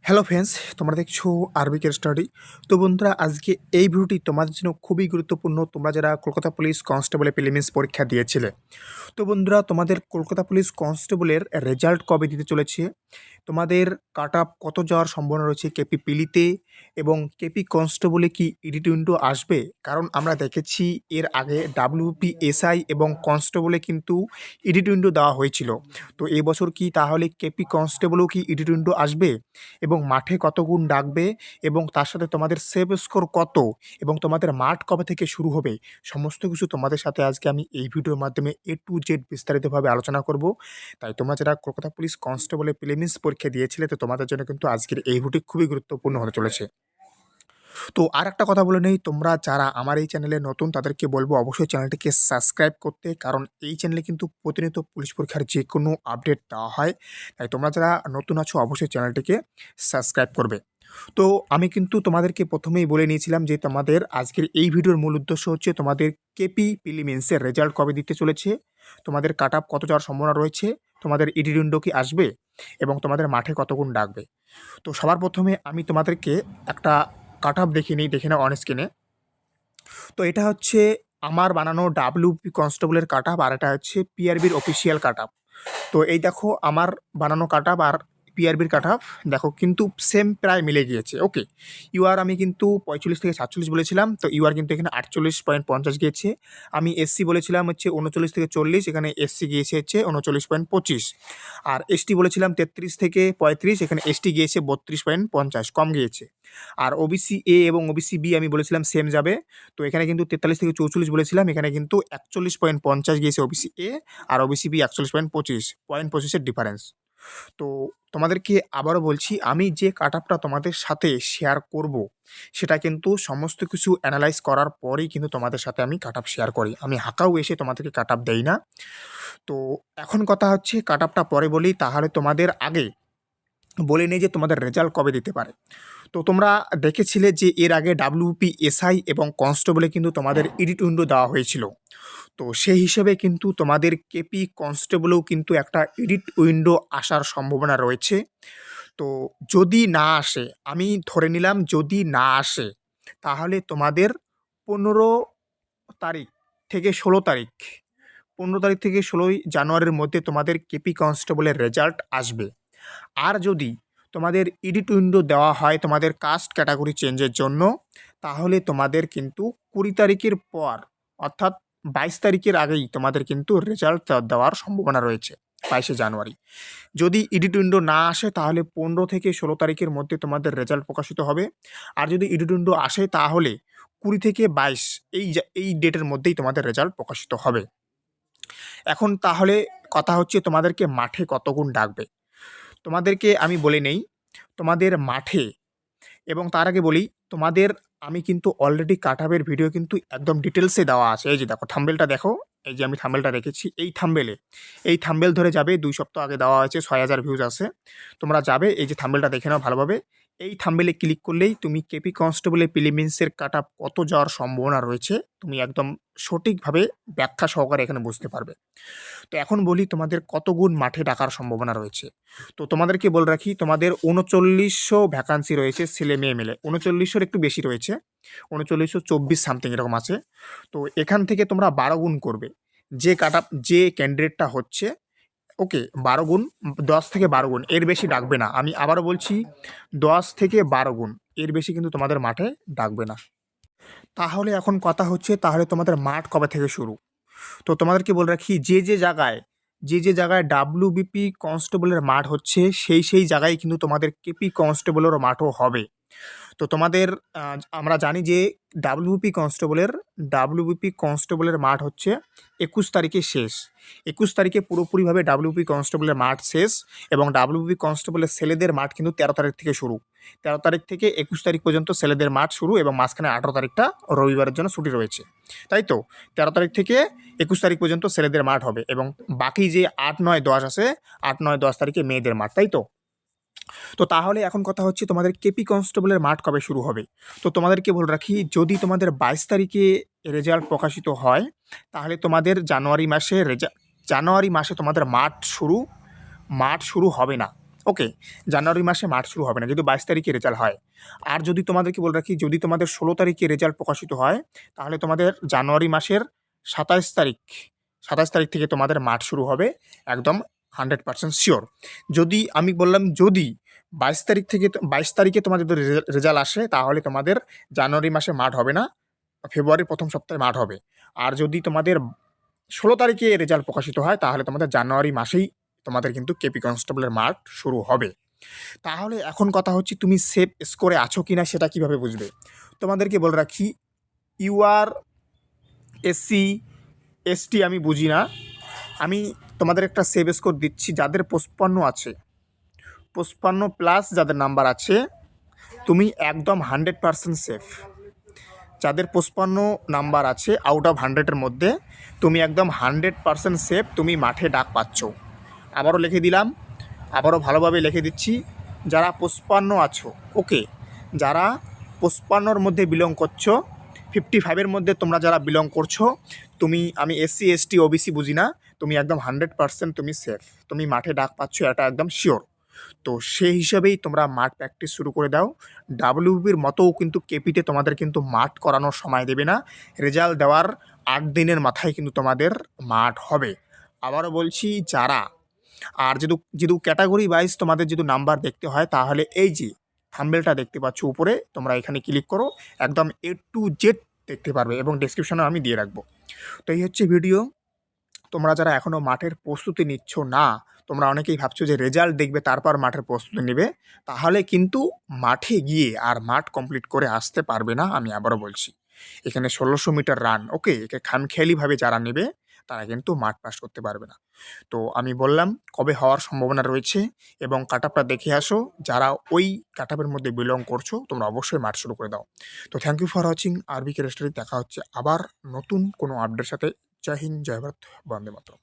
Hello friends, তোমরা দেখছো আরবিকের study. তো বন্ধুরা, আজকে এই ভিডিওটি তোমাদের জন্য খুবই গুরুত্বপূর্ণ। তোমরা যারা কলকাতা পুলিশ কনস্টেবলে প্রিলিমিনস পরীক্ষা দিয়েছিলে, তো বন্ধুরা তোমাদের কলকাতা পুলিশ কনস্টেবলের রেজাল্ট কবে দিতে চলেছে, তোমাদের কাট আপ কত যাওয়ার সম্ভাবনা রয়েছে কেপি পিলিতে, এবং কেপি কনস্টেবলে কি এডিট উইন্ডো আসবে? কারণ আমরা দেখেছি এর আগে ডাব্লিউপি এসআই এবং কনস্টেবলে কিন্তু এডিট উইন্ডো দেওয়া হয়েছিল। তো এবছর কি তাহলে কেপি কনস্টেবলও কি এডিট উইন্ডো আসবে, এবং মাঠে কত গুণ ডাকবে, এবং তার সাথে তোমাদের সেভ স্কোর কত, এবং তোমাদের মাঠ কবে থেকে শুরু হবে, সমস্ত কিছু তোমাদের সাথে আজকে আমি এই ভিডিওর মাধ্যমে এ টু জেড বিস্তারিতভাবে আলোচনা করব। তাই তোমরা যারা কলকাতা পুলিশ কনস্টেবলে প্রিলিমিনস পরীক্ষা দিয়েছিলে, তো তোমাদের জন্য কিন্তু আজকের এই ভিডিও খুবই গুরুত্বপূর্ণ হতে চলেছে। তো আর একটা কথা বলে নেই, তোমরা যারা আমার এই চ্যানেলে নতুন তাদেরকে বলবো অবশ্যই চ্যানেলটিকে সাবস্ক্রাইব করতে, কারণ এই চ্যানেলে কিন্তু প্রতিনিয়ত পুলিশ পরীক্ষার যে কোনো আপডেট দেওয়া হয়। তাই তোমরা যারা নতুন আছো অবশ্যই চ্যানেলটিকে সাবস্ক্রাইব করবে। তো আমি কিন্তু তোমাদেরকে প্রথমেই বলে নিয়েছিলাম যে তোমাদের আজকের এই ভিডিওর মূল উদ্দেশ্য হচ্ছে তোমাদের কেপি প্রিলিমিনসের রেজাল্ট কবে দিতে চলেছে, তোমাদের কাট আপ কত যাওয়ার সম্ভাবনা রয়েছে, তোমাদের ইডি উইন্ডো কি আসবে, এবং তোমাদের মাঠে কত গুণ ডাকবে। তো সবার প্রথমে আমি তোমাদেরকে একটা কাট আপ দেখে নাও অন স্ক্রিনে। তো এটা হচ্ছে আমার বানানো ডাব্লিউপি কনস্টেবলের কাট আপ, আর এটা হচ্ছে পিআরবির অফিসিয়াল কাট আপ। তো এই দেখো আমার বানানো কাট আপ আর পিআরবির কাট আপ, দেখো কিন্তু সেম প্রায় মিলে গিয়েছে। ওকে, ইউআর আমি কিন্তু 45 থেকে 47 বলেছিলাম, তো ইউআর কিন্তু এখানে 48.50 গিয়েছে। আমি এসসি বলেছিলাম হচ্ছে 39 থেকে 40, এখানে এসসি গিয়েছে হচ্ছে 39.25। আর এসটি বলেছিলাম 33 থেকে 35, এখানে এসটি গিয়েছে 32.50, কম গিয়েছে। আর ওবিসি এ এবং ওবিসি বি আমি বলেছিলাম সেম যাবে, তো এখানে কিন্তু 43 থেকে 44 বলেছিলাম, এখানে কিন্তু 41.50 গিয়েছে ওবিসি এ, আর ওবিসি বি 41.25, 0.25-এর ডিফারেন্স। তো তোমাদেরকে আবারও বলছি, আমি যে কাট আপটা তোমাদের সাথে শেয়ার করব, সেটা কিন্তু সমস্ত কিছু অ্যানালাইজ করার পরেই কিন্তু তোমাদের সাথে আমি কাট আপ শেয়ার করি। আমি হাঁকাও এসে তোমাদেরকে কাট আপ দেই না। তো এখন কথা হচ্ছে কাট আপটা পরে বলি, তাহলে তোমাদের আগে বলে নেই যে তোমাদের রেজাল্ট কবে দিতে পারে। তো তোমরা দেখেছিলে যে এর আগে ডাব্লিউপি এসআই এবং কনস্টেবলে কিন্তু তোমাদের এডিট উইন্ডো দেওয়া হয়েছিল। তো সেই হিসেবে কিন্তু তোমাদের কেপি কনস্টেবলেও কিন্তু একটা এডিট উইন্ডো আসার সম্ভাবনা রয়েছে। তো যদি না আসে, আমি ধরে নিলাম যদি না আসে, তাহলে তোমাদের 15 তারিখ থেকে 16 তারিখ, 15 তারিখ থেকে 16ই জানুয়ারির মধ্যে তোমাদের কেপি কনস্টেবলের রেজাল্ট আসবে। আর যদি তোমাদের এডিট উইন্ডো দেওয়া হয় তোমাদের কাস্ট ক্যাটাগরি চেঞ্জের জন্য, তাহলে তোমাদের কিন্তু 20 তারিখের পর, অর্থাৎ 22 তারিখের আগেই তোমাদের কিন্তু রেজাল্ট দেওয়ার সম্ভাবনা রয়েছে, 22শে জানুয়ারি। যদি এডিট উইন্ডো না আসে তাহলে 15 থেকে 16 তারিখের মধ্যে তোমাদের রেজাল্ট প্রকাশিত হবে। আর যদি এডিট উইন্ডো আসে তাহলে 20 থেকে 22 এই ডেটের মধ্যেই তোমাদের রেজাল্ট প্রকাশিত হবে। এখন তাহলে কথা হচ্ছে তোমাদেরকে মাঠে কত গুণ ডাকবে। তোমাদেরকে আমি বলে নেই তোমাদের মাঠে, এবং তার আগে বলি তোমাদের, আমি কিন্তু অলরেডি কাট আপের ভিডিও কিন্তু একদম ডিটেলসে দেওয়া আছে। এই যে দেখো থাম্বেলটা দেখো, এই যে আমি থাম্বেলটা রেখেছি, এই থাম্বেল ধরে যাবে, 2 সপ্তাহ আগে দেওয়া হয়েছে, 6,000 ভিউজ আছে। তোমরা যাবে, এই যে থাম্বেলটা দেখে নাও ভালোভাবে। এই থাম্বেলে ক্লিক করলেই তুমি কেপি কনস্টেবলের প্রিলিমিনসের কাট আপ কত যাওয়ার সম্ভাবনা রয়েছে তুমি একদম সঠিকভাবে ব্যাখ্যা সহকারে এখানে বুঝতে পারবে। তো এখন বলি তোমাদের কত গুণ মাঠে ডাকার সম্ভাবনা রয়েছে। তো তোমাদেরকে বলে রাখি, তোমাদের 3900 ভ্যাকান্সি রয়েছে ছেলে মেয়ে মিলে, 3900-এর একটু বেশি রয়েছে, 3924 সামথিং এরকম আছে। তো এখান থেকে তোমরা 12 গুণ করবে, যে কাট আপ যে ক্যান্ডিডেটটা হচ্ছে। ওকে, 12 গুণ, 10 থেকে 12 গুণ, এর বেশি ডাকবে না। আমি আবারও বলছি 10 থেকে 12 গুণ, এর বেশি কিন্তু তোমাদের মাঠে ডাকবে না। তাহলে এখন কথা হচ্ছে তাহলে তোমাদের মাঠ কবে থেকে শুরু। তো তোমাদেরকে বলে রাখি, যে যে জায়গায় ডাব্লিউবিপি কনস্টেবলের মাঠ হচ্ছে সেই জায়গায় কিন্তু তোমাদের কেপি কনস্টেবলেরও মাঠও হবে। তো তোমাদের আমরা জানি যে ডাব্লিউবিপি কনস্টেবলের মাঠ হচ্ছে 21 তারিখে শেষ। 21 তারিখে পুরোপুরিভাবে ডাব্লিউবিপি কনস্টেবলের মাঠ শেষ, এবং ডাব্লিউবিপি কনস্টেবলের ছেলেদের মাঠ কিন্তু 13 তারিখ থেকে শুরু। 13 তারিখ থেকে 21 তারিখ পর্যন্ত ছেলেদের মাঠ শুরু, এবং মাঝখানে 18 তারিখটা রবিবারের জন্য ছুটি রয়েছে। তাই তো 13 তারিখ থেকে 21 তারিখ পর্যন্ত ছেলেদের মাঠ হবে, এবং বাকি যে 8, 9, 10 আছে, 8, 9, 10 তারিখে মেয়েদের মাঠ। তাই তো। তো তাহলে এখন কথা হচ্ছে তোমাদের কেপি কনস্টেবলের মাঠ কবে শুরু হবে। তো তোমাদেরকে বলে রাখি, যদি তোমাদের 22 তারিখে রেজাল্ট প্রকাশিত হয়, তাহলে তোমাদের জানুয়ারি মাসে তোমাদের মাঠ শুরু হবে না। ওকে, জানুয়ারি মাসে মাঠ শুরু হবে না যদি 22 তারিখে রেজাল্ট হয়। আর যদি তোমাদেরকে বলে রাখি, যদি তোমাদের 16 তারিখে রেজাল্ট প্রকাশিত হয়, তাহলে তোমাদের জানুয়ারি মাসের 27 তারিখ থেকে তোমাদের মাঠ শুরু হবে, একদম 100% শিওর। যদি আমি বললাম যদি 22 তারিখে তোমাদের যদি রেজাল্ট আসে, তাহলে তোমাদের জানুয়ারি মাসে মাঠ হবে না, ফেব্রুয়ারির প্রথম সপ্তাহে মাঠ হবে। আর যদি তোমাদের 16 তারিখে রেজাল্ট প্রকাশিত হয়, তাহলে তোমাদের জানুয়ারি মাসেই তোমাদের কিন্তু কেপি কনস্টেবলের মাঠ শুরু হবে। তাহলে এখন কথা হচ্ছে, তুমি সেফ স্কোরে আছো কি না সেটা কীভাবে বুঝবে? তোমাদেরকে বলে রাখি, ইউআর এসসি এসটি আমি বুঝি না, আমি তোমাদের একটা সেভ স্কোর দিচ্ছি। যাদের 55 আছে, 55+ যাদের নাম্বার আছে, তুমি একদম 100% সেফ। যাদের 55 নাম্বার আছে আউট অফ 100-এর মধ্যে, তুমি একদম 100% সেফ, তুমি মাঠে ডাক পাচ্ছ। আবারও লিখে দিলাম, আবারও ভালোভাবে লিখে দিচ্ছি, যারা 55 আছো, ওকে, যারা 55-র মধ্যে বিলং করছো, 55-এর মধ্যে তোমরা যারা বিলং করছো, আমি এসসি এসটি ওবিসি বুঝি না, তুমি একদম 100% তুমি সেফ, তুমি মাঠে ডাক পাচ্ছ, এটা একদম শিওর। তো সেই হিসাবেই তোমরা মাঠ প্র্যাকটিস শুরু করে দাও। ডাব্লিউবির মতোও কিন্তু কেপিতে তোমাদের কিন্তু মাঠ করানোর সময় দেবে না, রেজাল্ট দেওয়ার 8 দিনের মাথায় কিন্তু তোমাদের মাঠ হবে। আবারও বলছি, যারা আর যেহেতু ক্যাটাগরি ওয়াইজ তোমাদের যদি নাম্বার দেখতে হয়, তাহলে এই যে থাম্বনেলটা দেখতে পাচ্ছ উপরে, তোমরা এখানে ক্লিক করো, একদম A to Z দেখতে পারবে, এবং ডেসক্রিপশনে আমি দিয়ে রাখবো। তো এই হচ্ছে ভিডিও। তোমরা যারা এখনও মাঠের প্রস্তুতি নিচ্ছ না, তোমরা অনেকেই ভাবছো যে রেজাল্ট দেখবে তারপর মাঠের প্রস্তুতি নেবে, তাহলে কিন্তু মাঠে গিয়ে আর মাঠ কমপ্লিট করে আসতে পারবে না। আমি আবারও বলছি, এখানে 1600 মিটার রান, ওকে, একে খামখেয়ালিভাবে যারা নেবে তারা কিন্তু মাঠ পাস করতে পারবে না। তো আমি বললাম কবে হওয়ার সম্ভাবনা রয়েছে এবং কাটআপটা দেখে আসো। যারা ওই কাটআপের মধ্যে বিলং করছো, তোমরা অবশ্যই মাঠ শুরু করে দাও। তো thank you for watching RBK story. দেখা হচ্ছে আবার নতুন কোনো আপডেটের সাথে। জয় হিন্দ, জয় ভারত, বন্দে মাতরম।